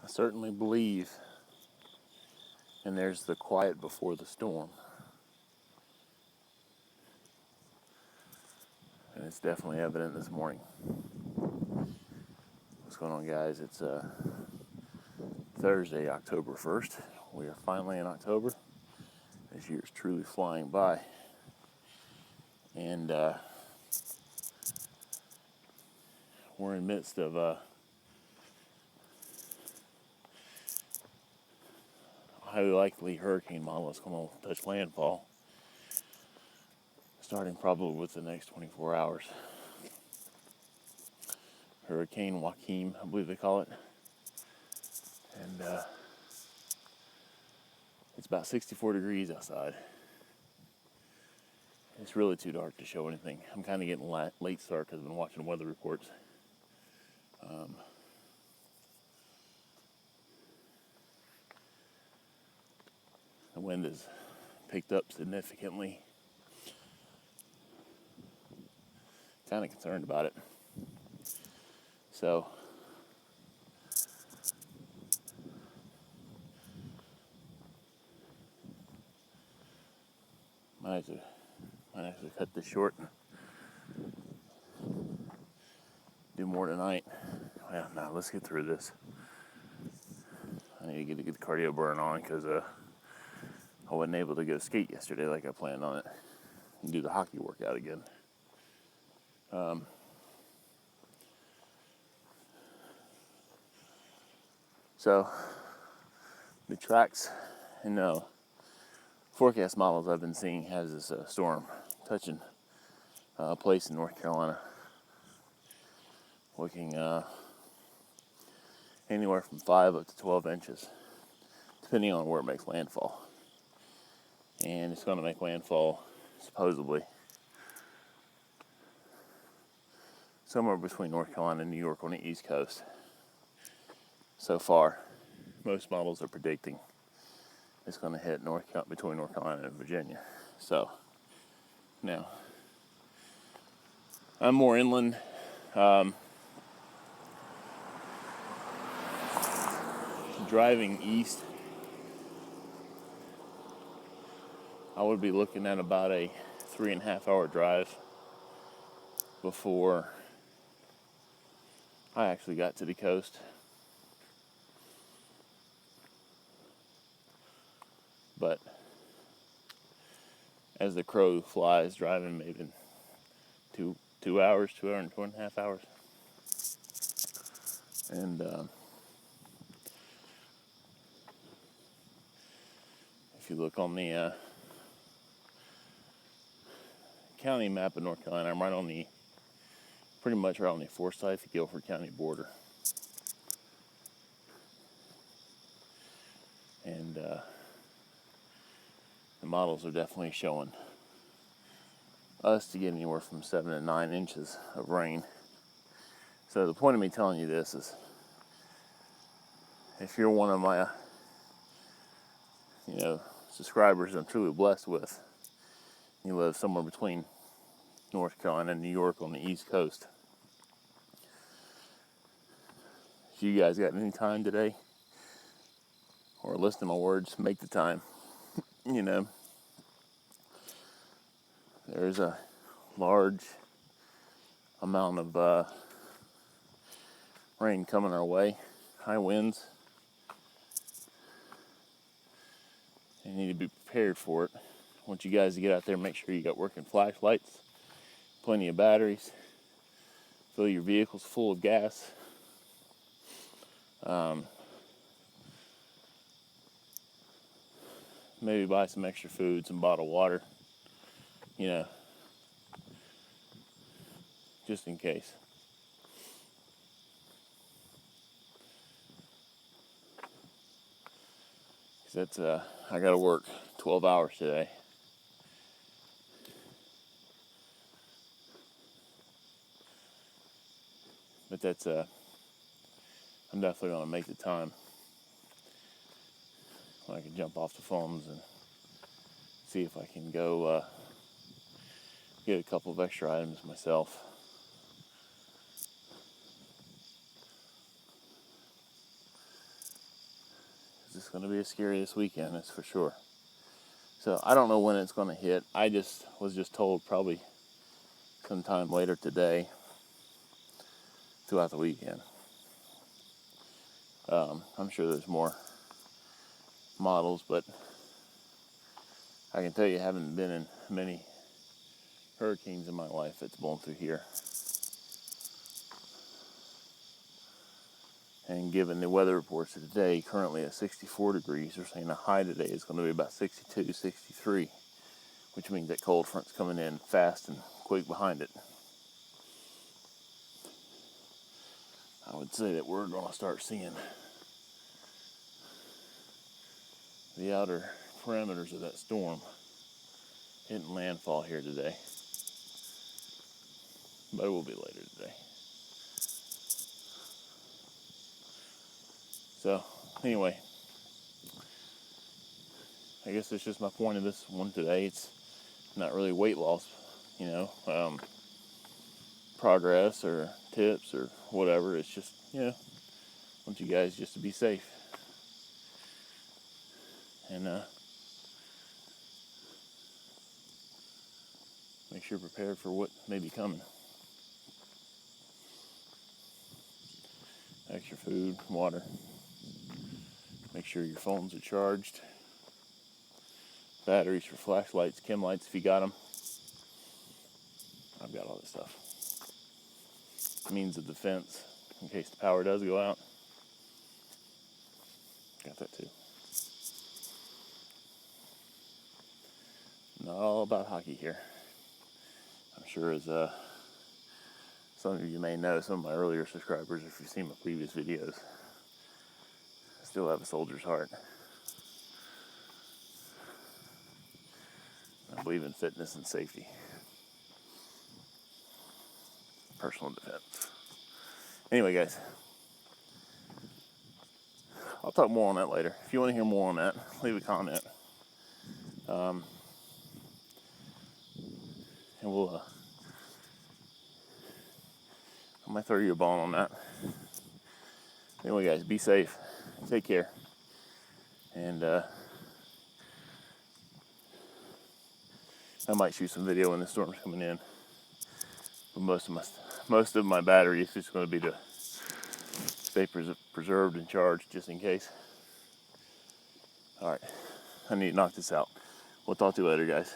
I certainly believe, and there's the quiet before the storm. And it's definitely evident this morning. What's going on, guys? It's Thursday, October 1st. We are finally in October. This year is truly flying by. And we're in the midst of highly likely hurricane model that's going to touch landfall, starting probably with the next 24 hours. Hurricane Joaquin, I believe they call it. And it's about 64 degrees outside. It's really too dark to show anything. I'm kind of getting late start because I've been watching weather reports. The wind has picked up significantly. Kind of concerned about it. So, might have to cut this short and do more tonight. Well, now let's get through this. I need to get a good cardio burn on because I wasn't able to go skate yesterday like I planned on it and do the hockey workout again. So the tracks and forecast models I've been seeing has this storm touching a place in North Carolina, looking anywhere from 5 up to 12 inches, depending on where it makes landfall. And it's going to make landfall, supposedly, somewhere between North Carolina and New York on the East Coast. So far, most models are predicting it's going to hit between North Carolina and Virginia. So, now, I'm more inland. Driving east, I would be looking at about a 3.5 hour drive before I actually got to the coast. But as the crow flies, driving maybe 2 hours, 2.5 hours. And if you look on the county map of North Carolina, I'm pretty much right on the Forsyth-Guilford County border. And the models are definitely showing us to get anywhere from 7 to 9 inches of rain. So the point of me telling you this is, if you're one of my subscribers I'm truly blessed with, you live somewhere between North Carolina and New York on the East Coast, if you guys got any time today, or listen to my words, make the time. There's a large amount of rain coming our way, high winds. You need to be prepared for it. I want you guys to get out there and make sure you got working flashlights, plenty of batteries, fill your vehicles full of gas. Maybe buy some extra food, some bottled water, just in case. Because I got to work 12 hours today. But I'm definitely going to make the time when I can jump off the phones and see if I can go get a couple of extra items myself. It's going to be scary this weekend, that's for sure. So I don't know when it's going to hit. I was just told probably sometime later today, throughout the weekend. I'm sure there's more models, but I can tell you, I haven't been in many hurricanes in my life that's blown through here. And given the weather reports of today, currently at 64 degrees, they're saying the high today is going to be about 62, 63, which means that cold front's coming in fast and quick behind it. I would say that we're going to start seeing the outer parameters of that storm hitting landfall here today. But it will be later today. So, anyway, I guess that's just my point of this one today. It's not really weight loss, progress or tips or whatever. It's just, I want you guys just to be safe. And make sure you're prepared for what may be coming. Extra food, water. Make sure your phones are charged. Batteries for flashlights, chem lights if you got them. I've got all this stuff. Means of defense in case the power does go out. Got that too. Not all about hockey here. I'm sure as some of you may know, some of my earlier subscribers, if you've seen my previous videos, still have a soldier's heart. I believe in fitness and safety. Personal defense. Anyway, guys, I'll talk more on that later. If you want to hear more on that, leave a comment. And we'll, I might throw you a bone on that. Anyway, guys, be safe. Take care. And I might shoot some video when the storm's coming in. But most of my battery is just going to be to stay preserved and charged just in case. All right, I need to knock this out. We'll talk to you later, guys.